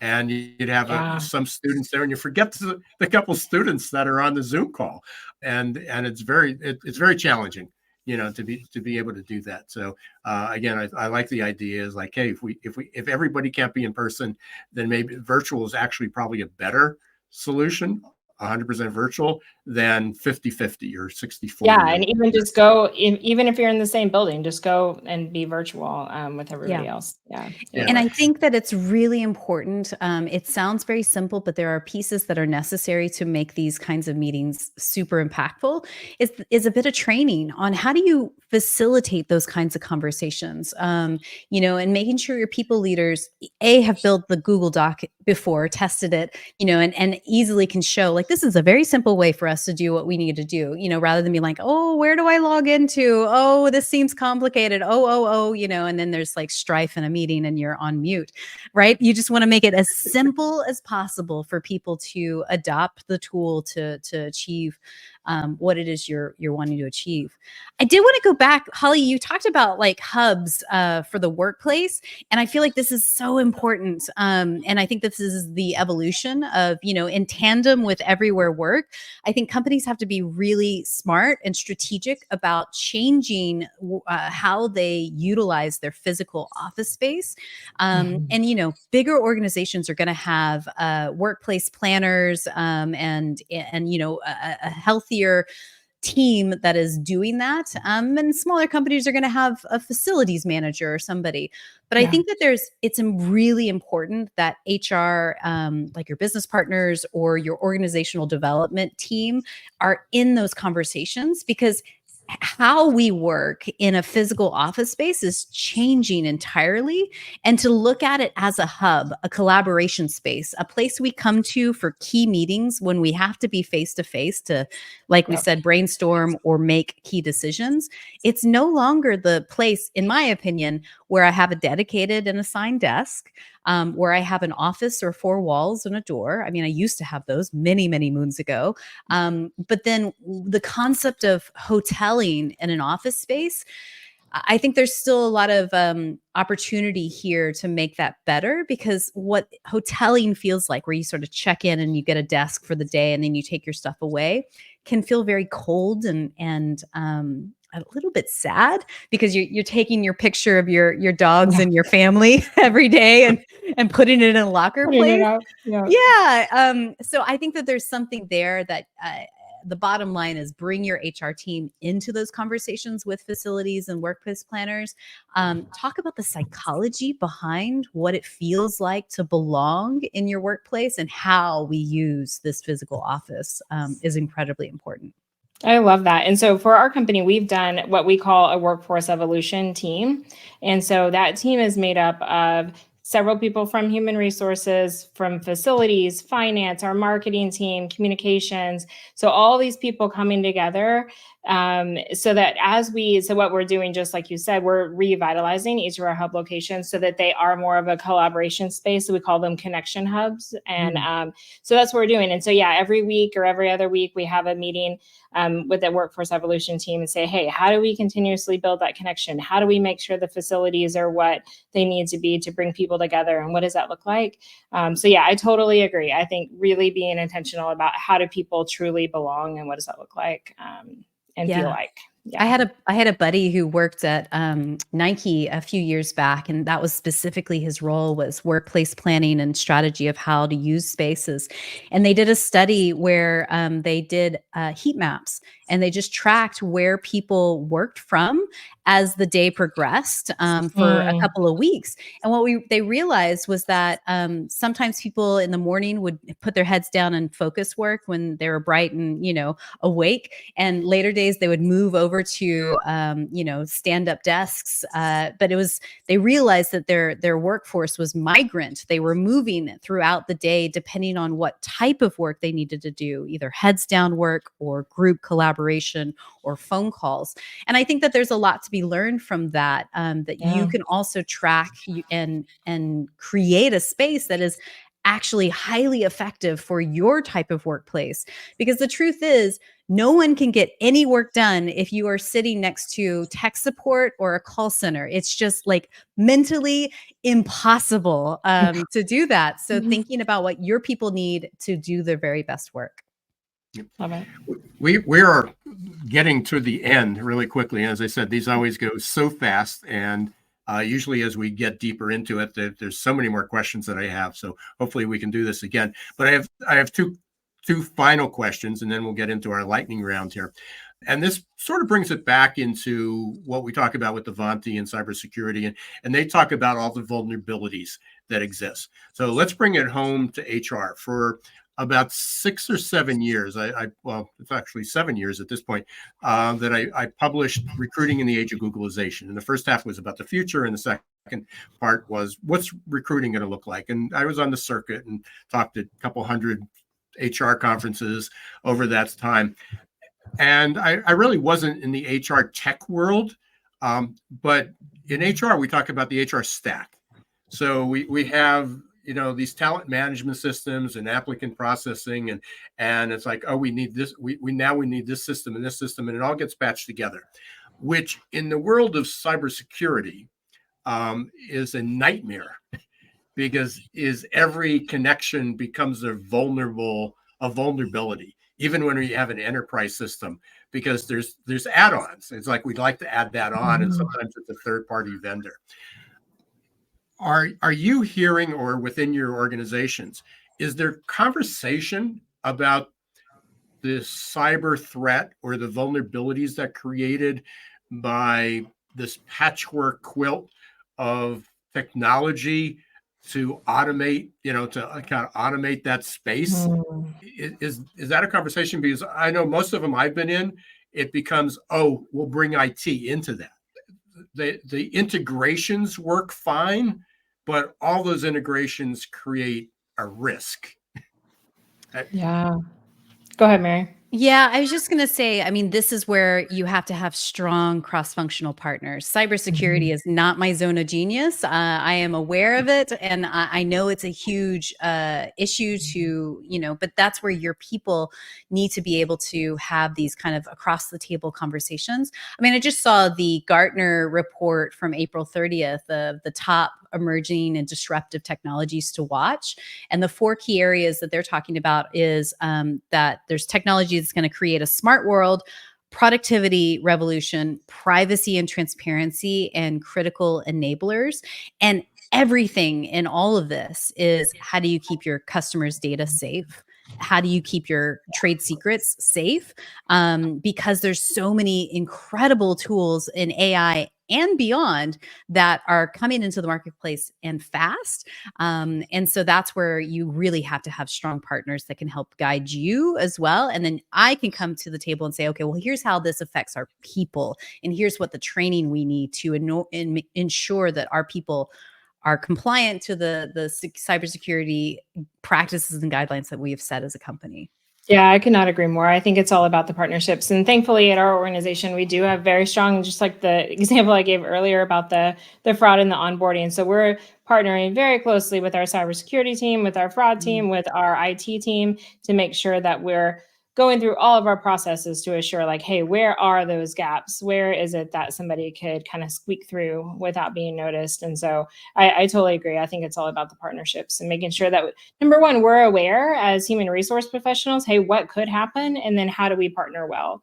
And you'd have some students there, and you forget the couple students that are on the Zoom call, and it's very challenging, to be able to do that. So again, I like the idea is like, hey, if everybody can't be in person, then maybe virtual is actually probably a better solution. 100% virtual than 50-50 or 60-40. Yeah, and even just go, even if you're in the same building, just go and be virtual with everybody else. Yeah. And I think that it's really important. It sounds very simple, but there are pieces that are necessary to make these kinds of meetings super impactful. Is a bit of training on how do you facilitate those kinds of conversations, and making sure your people leaders, have built the Google Doc before, tested it, and easily can show like, this is a very simple way for us to do what we need to do, rather than be like, oh, where do I log into? Oh, this seems complicated. Oh, and then there's like strife in a meeting and you're on mute, right? You just want to make it as simple as possible for people to adopt the tool to achieve what it is you're wanting to achieve. I did want to go back, Holly, you talked about like hubs for the workplace. And I feel like this is so important. And I think this is the evolution of, in tandem with everywhere work. I think companies have to be really smart and strategic about changing how they utilize their physical office space. And, bigger organizations are going to have workplace planners and a healthier team that is doing that. And smaller companies are going to have a facilities manager or somebody. But I think that it's really important that HR, like your business partners or your organizational development team, are in those conversations, because how we work in a physical office space is changing entirely. And to look at it as a hub, a collaboration space, a place we come to for key meetings when we have to be face to face to, like we said, brainstorm or make key decisions. It's no longer the place, in my opinion, where I have a dedicated and assigned desk. where I have an office or 4 walls and a door. I mean, I used to have those many, many moons ago. But then the concept of hoteling in an office space, I think there's still a lot of opportunity here to make that better, because what hoteling feels like, where you sort of check in and you get a desk for the day and then you take your stuff away, can feel very cold and a little bit sad, because you're taking your picture of your dogs and your family every day and putting it in a locker Putting it place. out. Yeah. Yeah. So I think that there's something there that the bottom line is, bring your HR team into those conversations with facilities and workplace planners. Talk about the psychology behind what it feels like to belong in your workplace, and how we use this physical office is incredibly important. I love that. And so for our company, we've done what we call a workforce evolution team. And so that team is made up of several people from human resources, from facilities, finance, our marketing team, communications. So all these people coming together, so that so what we're doing, just like you said, we're revitalizing each of our hub locations so that they are more of a collaboration space. So we call them connection hubs. And so that's what we're doing. And so, yeah, every week or every other week, we have a meeting with the workforce evolution team and say, hey, how do we continuously build that connection? How do we make sure the facilities are what they need to be to bring people together? And what does that look like? So yeah, I totally agree. I think really being intentional about how do people truly belong and what does that look like and feel like. Yeah. I had a buddy who worked at Nike a few years back, and that was specifically his role, was workplace planning and strategy of how to use spaces. And they did a study where they did heat maps, and they just tracked where people worked from as the day progressed for a couple of weeks. And what they realized was that sometimes people in the morning would put their heads down and focus work when they were bright and awake, and later days they would move over to stand-up desks, but they realized that their workforce was migrant. They were moving throughout the day depending on what type of work they needed to do, either heads down work or group collaboration or phone calls. And I think that there's a lot to be learned from that, you can also track and create a space that is actually highly effective for your type of workplace. Because the truth is, no one can get any work done if you are sitting next to tech support or a call center. It's just like mentally impossible to do that. So thinking about what your people need to do their very best work. Love it. We are getting to the end really quickly. As I said, these always go so fast, and usually as we get deeper into it, there's so many more questions that I have. So hopefully we can do this again. But I have two final questions, and then we'll get into our lightning round here. And this sort of brings it back into what we talk about with Ivanti and cybersecurity, and they talk about all the vulnerabilities that exist. So let's bring it home to HR. For about 6 or 7 years, well, it's actually 7 years at this point, that I published Recruiting in the Age of Googlization. And the first half was about the future, and the second part was what's recruiting going to look like. And I was on the circuit and talked to a couple hundred HR conferences over that time. And I really wasn't in the HR tech world, but in HR, we talk about the HR stack. So we have these talent management systems and applicant processing, and it's like, oh, we need this. We need this system and this system, and it all gets patched together, which in the world of cybersecurity is a nightmare, because every connection becomes a vulnerability, even when we have an enterprise system, because there's add-ons. It's like we'd like to add that on, and sometimes it's a third-party vendor. Are you hearing, or within your organizations, is there conversation about the cyber threat or the vulnerabilities that created by this patchwork quilt of technology to automate, to kind of automate that space? Is that a conversation? Because I know most of them I've been in, it becomes, oh, we'll bring IT into that. The integrations work fine, but all those integrations create a risk. Yeah. Go ahead, Mary. Yeah, I was just going to say, I mean, this is where you have to have strong cross-functional partners. Cybersecurity is not my zone of genius. I am aware of it, and I know it's a huge issue to, but that's where your people need to be able to have these kind of across-the-table conversations. I mean, I just saw the Gartner report from April 30th of the top emerging and disruptive technologies to watch. And the four key areas that they're talking about is that there's technology that's going to create a smart world, productivity revolution, privacy and transparency, and critical enablers. And everything in all of this is, how do you keep your customers' data safe? How do you keep your trade secrets safe? Because there's so many incredible tools in AI and beyond that are coming into the marketplace and fast. And so that's where you really have to have strong partners that can help guide you as well. And then I can come to the table and say, okay, well, here's how this affects our people. And here's what the training we need to ensure that our people are compliant to the cybersecurity practices and guidelines that we have set as a company. Yeah, I could not agree more. I think it's all about the partnerships. And thankfully at our organization, we do have very strong, just like the example I gave earlier about the fraud and the onboarding. So we're partnering very closely with our cybersecurity team, with our fraud team, with our IT team to make sure that we're going through all of our processes to assure, like, hey, where are those gaps? Where is it that somebody could kind of squeak through without being noticed? And so I totally agree. I think it's all about the partnerships and making sure that, number one, we're aware as human resource professionals, hey, what could happen? And then how do we partner well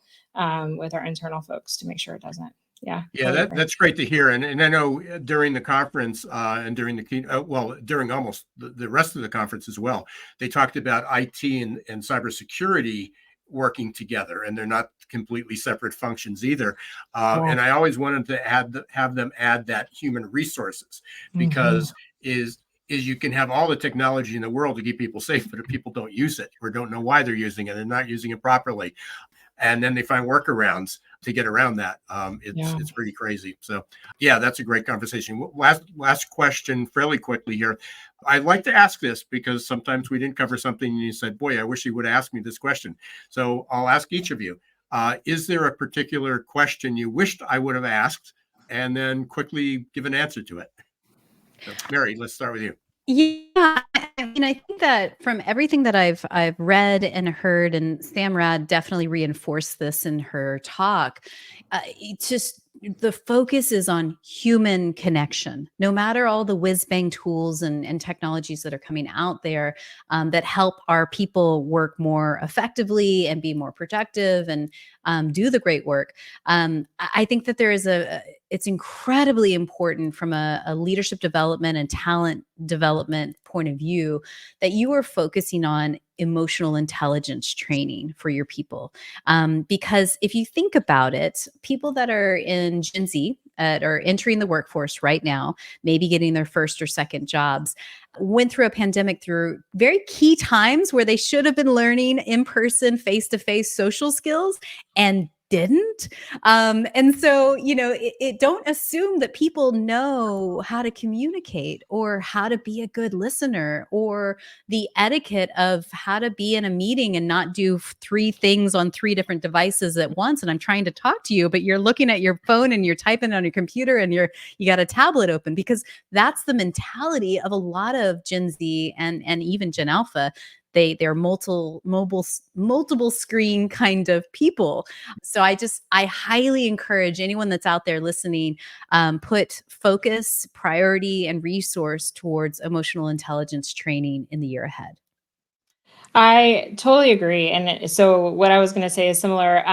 with our internal folks to make sure it doesn't? Yeah. Yeah, Totally. that's great to hear. And I know during the conference and during during almost the rest of the conference as well, they talked about IT and cybersecurity working together, and they're not completely separate functions either. Yeah. And I always wanted to have them add that human resources, because is you can have all the technology in the world to keep people safe, but if people don't use it or don't know why they're using it and not using it properly, and then they find workarounds to get around that. It's pretty crazy. So yeah, that's a great conversation. Last question, fairly quickly here. I'd like to ask this because sometimes we didn't cover something and you said, boy, I wish you would have asked me this question. So I'll ask each of you. Is there a particular question you wished I would have asked, and then quickly give an answer to it? So, Mary, let's start with you. Yeah, I mean, I think that from everything that I've read and heard, and Sam Rad definitely reinforced this in her talk. It's just the focus is on human connection. No matter all the whiz bang tools and technologies that are coming out there that help our people work more effectively and be more productive and do the great work. I think that there is it's incredibly important from a leadership development and talent development point of view that you are focusing on emotional intelligence training for your people. Because if you think about it, people that are in Gen Z are entering the workforce right now, maybe getting their first or second jobs, went through a pandemic through very key times where they should have been learning in person, face-to-face social skills and didn't. And so, don't assume that people know how to communicate or how to be a good listener or the etiquette of how to be in a meeting and not do three things on three different devices at once. And I'm trying to talk to you, but you're looking at your phone and you're typing on your computer and you got a tablet open, because that's the mentality of a lot of Gen Z and even Gen Alpha. They're multiple screen kind of people. So I highly encourage anyone that's out there listening, put focus, priority, and resource towards emotional intelligence training in the year ahead. I totally agree. And so what I was going to say is similar.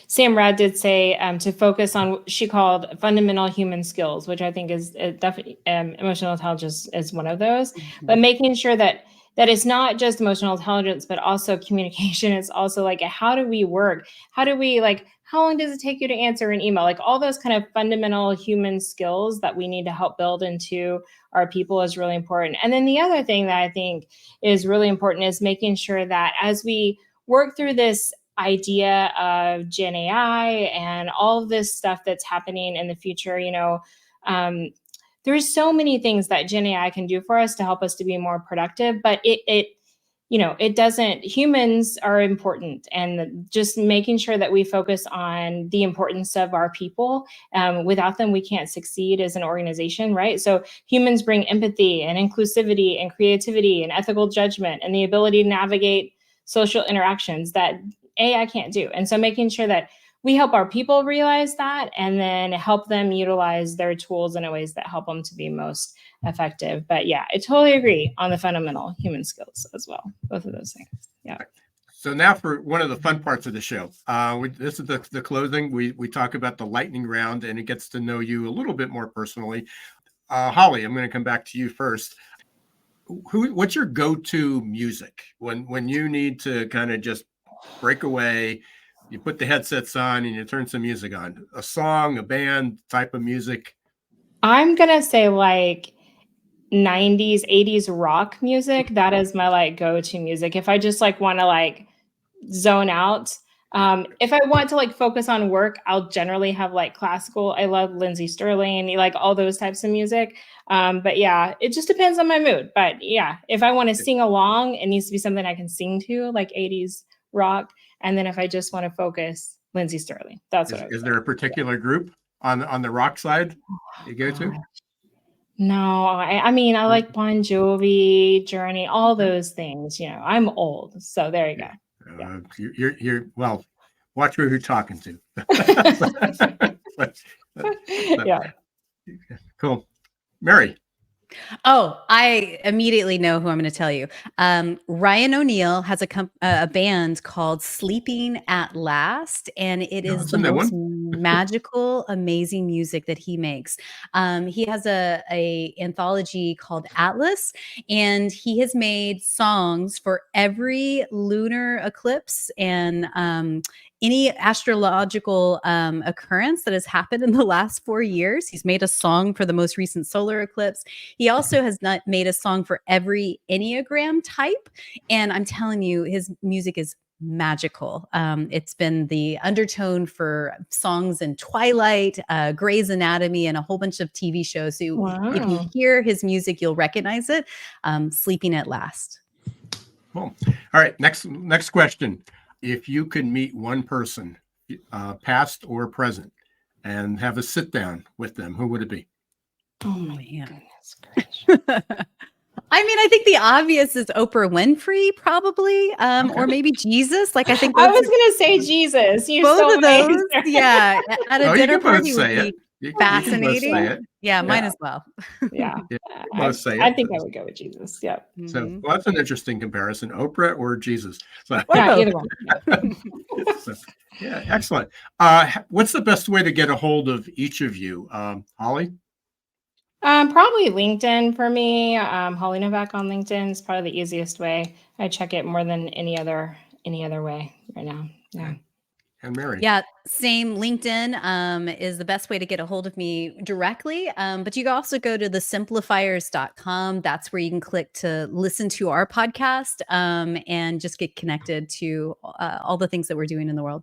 Sam Rad did say to focus on what she called fundamental human skills, which I think is definitely emotional intelligence is one of those. Mm-hmm. But making sure that it's not just emotional intelligence, but also communication. It's also like, how do we work? How do we how long does it take you to answer an email? Like all those kind of fundamental human skills that we need to help build into our people is really important. And then the other thing that I think is really important is making sure that as we work through this idea of Gen AI and all of this stuff that's happening in the future, there's so many things that Gen AI can do for us to help us to be more productive, but humans are important, and just making sure that we focus on the importance of our people. Without them, we can't succeed as an organization, right? So humans bring empathy and inclusivity and creativity and ethical judgment and the ability to navigate social interactions that AI can't do. And so making sure that we help our people realize that, and then help them utilize their tools in ways that help them to be most effective. But yeah, I totally agree on the fundamental human skills as well. Both of those things. Yeah. So now for one of the fun parts of the show. This is the closing. We talk about the lightning round, and it gets to know you a little bit more personally. Holly, I'm going to come back to you first. What's your go-to music when you need to kind of just break away? You put the headsets on and you turn some music on. A song, a band, type of music. I'm gonna say like 90s, 80s rock music. That is my like go-to music. If I just like want to like zone out. If I want to like focus on work, I'll generally have like classical. I love Lindsey Sterling, like all those types of music. But yeah, it just depends on my mood. But yeah, if I want to sing along, it needs to be something I can sing to, like 80s rock. And then if I just want to focus, Lindsey Sterling. That's what I would Is say. there a particular group on the rock side you go to? No, I mean, I like Bon Jovi, Journey, all those things. I'm old. So there you go. You're well, watch who you're talking to. Yeah. Cool. Mary. Oh, I immediately know who I'm going to tell you. Ryan O'Neal has a band called Sleeping at Last, and it is the most magical, amazing music that he makes. He has a anthology called Atlas, and he has made songs for every lunar eclipse and any astrological occurrence that has happened in the last 4 years. He's made a song for the most recent solar eclipse. He also has made a song for every Enneagram type. And I'm telling you, his music is magical. It's been the undertone for songs in Twilight, Grey's Anatomy, and a whole bunch of TV shows. So if you hear his music, you'll recognize it. Sleeping at Last. Cool. All right. Next question. If you could meet one person, past or present, and have a sit down with them, who would it be? Oh my goodness gracious. I mean, I think the obvious is Oprah Winfrey, probably, or maybe Jesus. Like, I think I was going to say Jesus. Both of those, yeah, at a dinner party would be fascinating. Mine as well. Yeah, I think I would go with Jesus. Yeah. So that's an interesting comparison: Oprah or Jesus. So, either one. So, yeah, excellent. What's the best way to get a hold of each of you, Holly? Probably LinkedIn for me. Holly Novak on LinkedIn is probably the easiest way. I check it more than any other way right now. Yeah. And Mary. Yeah, same. LinkedIn is the best way to get a hold of me directly. But you can also go to thesimplifiers.com. That's where you can click to listen to our podcast and just get connected to all the things that we're doing in the world.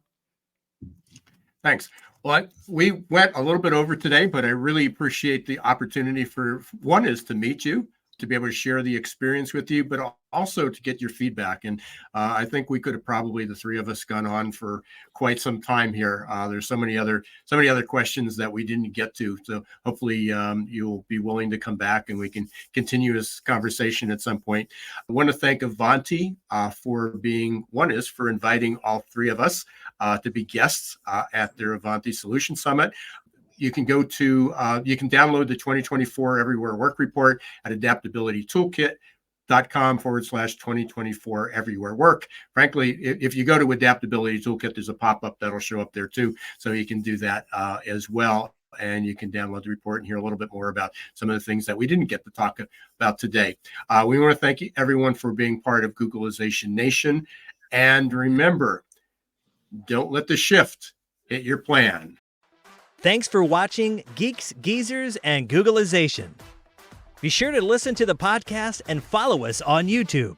Thanks. Well, we went a little bit over today, but I really appreciate the opportunity for one is to meet you, to be able to share the experience with you, but also to get your feedback. And I think we could have probably, the three of us, gone on for quite some time here. There's so many other questions that we didn't get to. So hopefully you'll be willing to come back and we can continue this conversation at some point. I want to thank Ivanti for inviting all three of us to be guests at their Ivanti Solutions Summit. You can you can download the 2024 Everywhere Work Report at adaptabilitytoolkit.com/2024 Everywhere Work. Frankly, if you go to Adaptability Toolkit, there's a pop-up that'll show up there too. So you can do that as well. And you can download the report and hear a little bit more about some of the things that we didn't get to talk about today. We want to thank everyone for being part of Googlization Nation. And remember, don't let the shift hit your plan. Thanks for watching Geeks, Geezers, and Googlization. Be sure to listen to the podcast and follow us on YouTube.